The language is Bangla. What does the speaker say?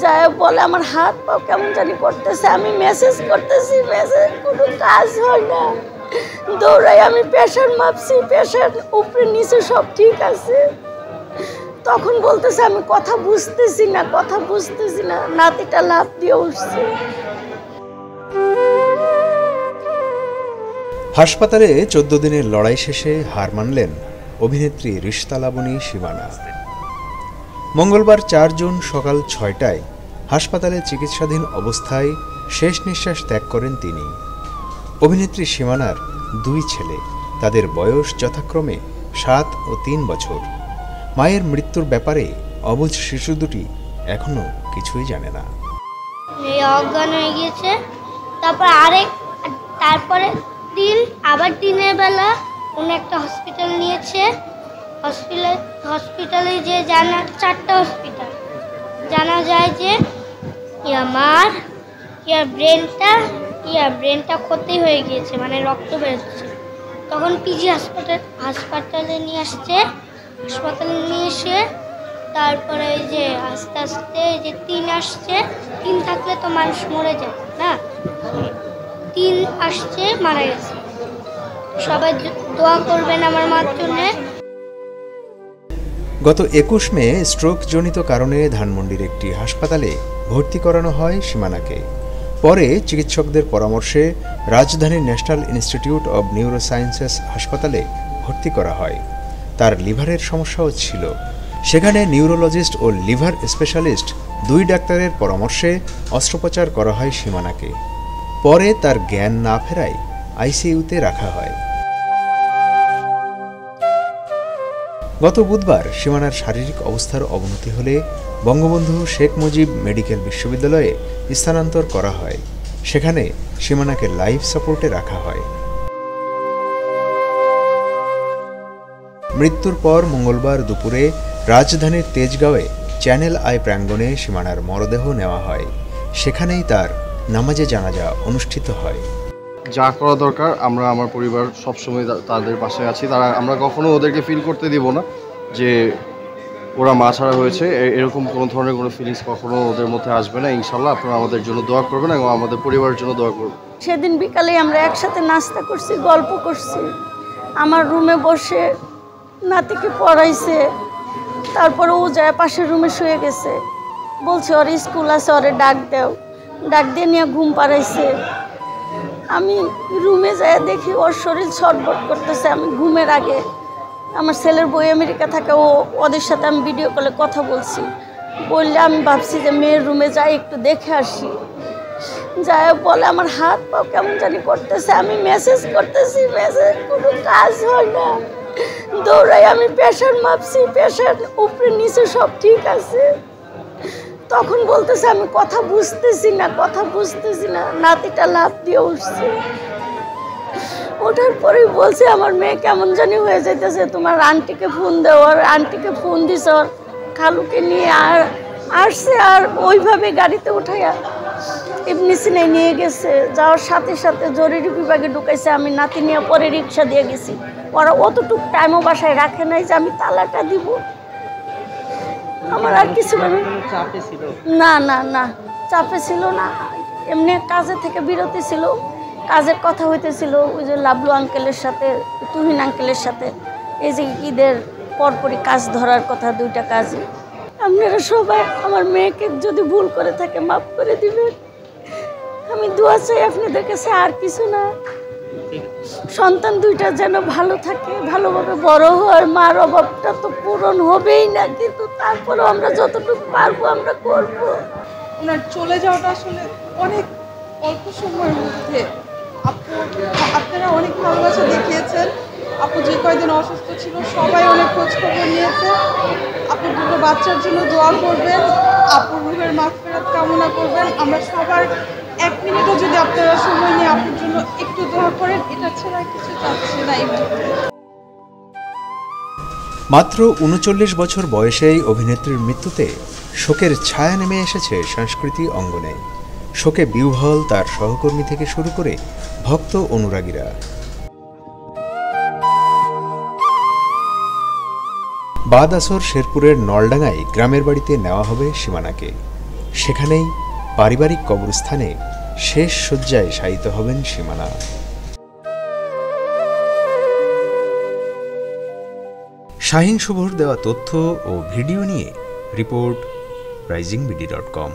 যায় বলে আমার হাত পা কেমন জানি করতেছে, আমি মেসেজ করতেছি, মেসেজ কোনো কাজ হয় না। দৌড়াই আমি প্রেশার মাপছি, প্রেশার উপরে নিচে সব ঠিক আছে। তখন বলতেছে আমি কথা বুঝতেছি না, কথা বুঝতেছি না। নাতিটা লাফ দিয়ে উঠছে। হাসপাতালে 14 দিনের লড়াই শেষে হার মানলেন অভিনেত্রী রিশতা লাবণী সীমানা। মঙ্গলবার 4 জুন সকাল 6টায় হাসপাতালে চিকিৎসাধীন অবস্থায় শেষ নিঃশ্বাস ত্যাগ করেন তিনি। অভিনেত্রী সীমানার 2 ছেলে, তাদের বয়স যথাক্রমে 7 ও 3 বছর। মায়ের মৃত্যুর ব্যাপারে অবুঝ শিশু দুটি এখনো কিছুই জানে না। অজ্ঞান হয়ে গিয়েছে। তারপরে আবার দিনের বেলা উনি একটা হসপিটাল নিয়েছে। হসপিটালে যে 4টা হসপিটাল জানা যায় যে আমার ব্রেনটা ক্ষতি হয়ে গিয়েছে, মানে রক্ত বেরোচ্ছে। তখন পিজি হাসপাতালে নিয়ে আসছে। হাসপাতালে নিয়ে এসে তারপরে ওই যে আস্তে আস্তে যে 3 আসছে, 3 থাকলে তো মানুষ মরে যায় না, 3 আসছে, মারা গেছে। সবাই দোয়া করবেন আমার মার জন্য। গত 21 মে স্ট্রোকজনিত কারণে ধানমন্ডির একটি হাসপাতালে ভর্তি করানো হয় সীমানাকে। পরে চিকিৎসকদের পরামর্শে রাজধানীর ন্যাশনাল ইনস্টিটিউট অব নিউরোসায়েন্সেস হাসপাতালে ভর্তি করা হয়। তার লিভারের সমস্যাও ছিল। সেখানে নিউরোলজিস্ট ও লিভার স্পেশালিস্ট 2 ডাক্তারের পরামর্শে অস্ত্রোপচার করা হয় সীমানাকে। পরে তার জ্ঞান না ফেরায় আইসিইউতে রাখা হয়। গত বুধবার সীমানার শারীরিক অবস্থার অবনতি হলে বঙ্গবন্ধু শেখ মুজিব মেডিকেল বিশ্ববিদ্যালয়ে স্থানান্তর করা হয়। সেখানে সীমানাকে লাইফ সাপোর্টে রাখা হয়। মৃত্যুর পর মঙ্গলবার দুপুরে রাজধানীর তেজগাঁওয়ে চ্যানেল আই প্রাঙ্গণে সীমানার মরদেহ নেওয়া হয়। সেখানেই তার নামাজে জানাজা অনুষ্ঠিত হয়। যা করা দরকার আমরা আমার পরিবার সবসময় তাদের পাশে আছি। আমরা কখনো ওদেরকে ফিল করতে দিব না যে ওরা মা ছাড়া হয়েছে, এরকম কোনো ধরনের কোনো ফিলিংস কখনো ওদের মধ্যে আসবে না। ইনশাল্লাহ আপনারা আমাদের জন্য দোয়া করবেন এবং আমাদের পরিবারের জন্য দোয়া করবেন। সেদিন বিকালে আমরা একসাথে নাস্তা করছি, গল্প করছি। আমার রুমে বসে নাতিকে পড়াইছে, তারপরে ও যায় পাশের রুমে শুয়ে গেছে। বলছে ওর স্কুল আছে, ওরে ডাক দেও, ডাক দিয়ে নিয়ে ঘুম পাড়াইছে। আমি রুমে যাই দেখি ওর শরীর ছটফট করতেছে। আমি ঘুমের আগে আমার ছেলের বই আমেরিকা থাকে, ওদের সাথে আমি ভিডিও কলে কথা বলছি। বললে আমি ভাবছি যে মেয়ের রুমে যাই একটু দেখে আসি। যায় বলে আমার হাত পা কেমন জানি করতেছে, আমি মেসেজ করতেছি, মেসেজ কোনো কাজ হয় না। দৌড়াই আমি প্রেশার মাপছি, প্রেশার উপরে নিচে সব ঠিক আছে। তখন বলতেছে আমি কথা বুঝতেছি না, কথা বুঝতেছি না। নাতিটা লাফ দিয়ে উঠছে। ওঠার পরেই বলছে আমার মেয়ে কেমন জানি হয়ে যাইতেছে, তোমার আন্টিকে ফোন দেও। আর আন্টিকে ফোন দিস, ওর খালুকে নিয়ে আসছে। আর ওইভাবে গাড়িতে উঠাইয়া এমনি সিনে নিয়ে গেছে। যাওয়ার সাথে সাথে জরুরি বিভাগে ঢুকাইছে। আমি নাতি নিয়ে পরে রিক্সা দিয়ে গেছি। ওরা অতটুকু টাইমও বাসায় রাখে নাই যে আমি তালাটা দিব। আমার আর কিছু না না না চাপে ছিল না, এমনি কাজে থেকে বিরতি ছিল। কাজের কথা হইতেছিল ওই যে লাবলু আঙ্কেলের সাথে, তুহিন আঙ্কেলের সাথে। এই যে ঈদের পরপরই কাজ ধরার কথা, 2টা কাজে। আপনারা সবাই আমার মেয়েকে যদি ভুল করে থাকে মাফ করে দিবেন। আমি দোয়া চাই আপনাদের কাছে, আর কিছু না। সন্তান 2টা যেন ভালো থাকে, ভালোভাবে বড় হয়। মার অভাবটা তো পূরণ হবেই না, কিন্তু তারপরেও আমরা যতটুকু পারবো আমরা করব। ওনার চলে যাওয়াটা আসলে অনেক অল্প সময়ের মধ্যে। আপনারা অনেক ভালোবাসা দেখিয়েছেন। আপু যে কয়দিন অসুস্থ ছিল সবাই অনেক খোঁজ খবর নিয়েছে। আপুর 2টো বাচ্চার জন্য দোয়া করবেন, আপুর রুহের মাগফিরাত কামনা করবেন। আমরা সবার 1 মিনিটও যদি আপনারা সময় নিয়ে আপুর জন্য একটু দোয়া করেন, এটা ছাড়া কিছু চাচ্ছি না এই মুহূর্তে। মাত্র 39 বছর বয়সেই অভিনেত্রীর মৃত্যুতে শোকের ছায়া নেমে এসেছে সংস্কৃতি অঙ্গনে। শোকে বিহ্বল তার সহকর্মী থেকে শুরু করে ভক্ত অনুরাগীরা। বাদ আসর শেরপুরের নলডাঙ্গায় গ্রামের বাড়িতে নেওয়া হবে সীমানাকে। সেখানেই পারিবারিক কবরস্থানে শেষ শয্যায় শায়িত হবেন সীমানা। শাহীন শুভর দেওয়া তথ্য ও ভিডিও নিয়ে রিপোর্ট risingBD.com।